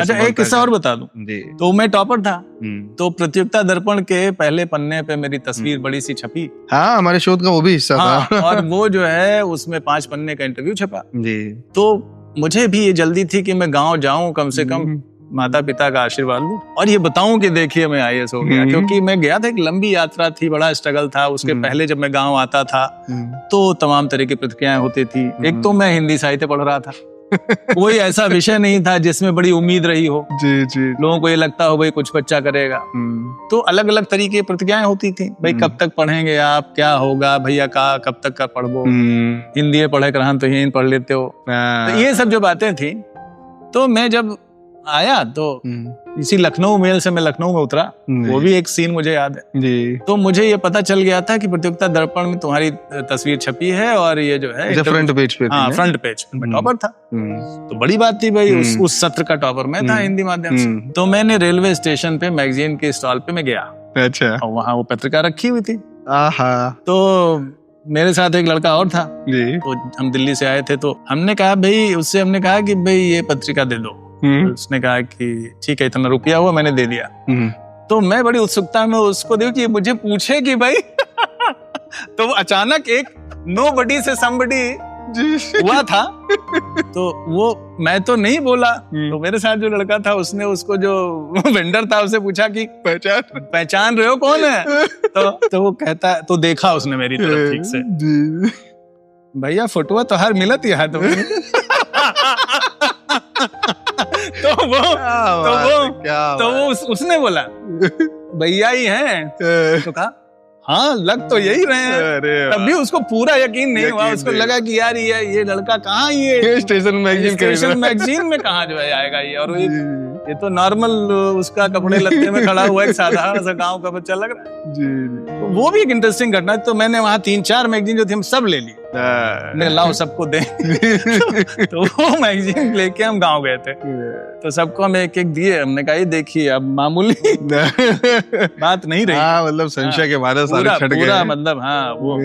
अच्छा, एक किस्सा और बता दूं जी। तो मैं टॉपर था, तो प्रतियोगिता दर्पण के पहले पन्ने पे मेरी तस्वीर बड़ी सी छपी। हाँ, हमारे शोध का वो भी हिस्सा हाँ, था। और वो जो है उसमें 5 पन्ने का इंटरव्यू छपा। जी। तो मुझे भी ये जल्दी थी कि मैं गांव जाऊं, कम से कम माता पिता का आशीर्वाद लूं और ये बताऊं कि देखिए मैं IAS हो गया। क्योंकि मैं गया था, एक लंबी यात्रा थी, बड़ा स्ट्रगल था। उसके पहले जब मैं गांव आता था तो तमाम तरह की प्रतिक्रियाएं होती थी। एक तो मैं हिंदी साहित्य पढ़ रहा था, कोई ऐसा विषय नहीं था जिसमें बड़ी उम्मीद रही हो। जी जी। लोगों को ये लगता हो भाई कुछ बच्चा करेगा। तो अलग अलग तरीके की प्रतिक्रियाएं होती थी, भाई कब तक पढ़ेंगे आप, क्या होगा भैया, का कब तक का पढ़ो, हिंदी पढ़े कर तो यही पढ़ लेते हो। तो ये सब जो बातें थी, तो मैं जब आया तो इसी लखनऊ मेल से मैं लखनऊ में उतरा, वो भी एक सीन मुझे याद है जी। तो मुझे ये पता चल गया था कि प्रतियोगिता दर्पण में तुम्हारी तस्वीर छपी है और ये जो है फ्रंट पेज पे। हाँ, फ्रंट पेज मैं टॉपर था। तो बड़ी बात थी भाई, उस सत्र का टॉपर मैं था हिंदी माध्यम से। तो मैंने रेलवे स्टेशन पे मैगजीन के स्टॉल पे मैं गया। अच्छा। और वहाँ वो पत्रिका रखी हुई थी। तो मेरे साथ एक लड़का और था जी। तो हम दिल्ली से आए थे, तो हमने कहा भाई, उससे हमने कहा कि भाई ये पत्रिका दे दो। तो उसने कहा कि ठीक है, इतना रुपया हुआ, मैंने दे दिया। तो मैं बड़ी उत्सुकता में उसको देखूं कि मुझे पूछे कि भाई तो अचानक एक नोबडी से समबडी हुआ था। तो वो मैं तो नहीं बोला, तो मेरे साथ जो लड़का था उसने उसको जो वेंडर था उससे पूछा कि पहचान रहे हो कौन है? तो वो कहता, तो देखा उसने मेरी तरफ ठीक से, भैया फोटो तो हर मिलत ही है तो वो उसने बोला भैया ही हैं। तो कहा हाँ, लग तो यही रहे हैं। तब भी उसको पूरा यकीन नहीं हुआ, उसको लगा कि यार ये लड़का कहाँ, ये स्टेशन मैगजीन में कहाँ जो है आएगा ये, और ये तो नॉर्मल उसका कपड़े लत्ते में खड़ा हुआ एक साधारण सा गांव का बच्चा लग रहा है जी। तो वो भी एक इंटरेस्टिंग घटना। तो मैंने वहाँ 3-4 मैगजीन जो थी हम सब ले ली, मैं लाओ सबको दे। तो वो मैगजीन लेके हम गांव गए थे, तो सबको हम एक एक दिए। हमने कहा ये देखिए, अब मामूली बात नहीं रही, मतलब संशय के बाद पूरा मतलब हाँ वो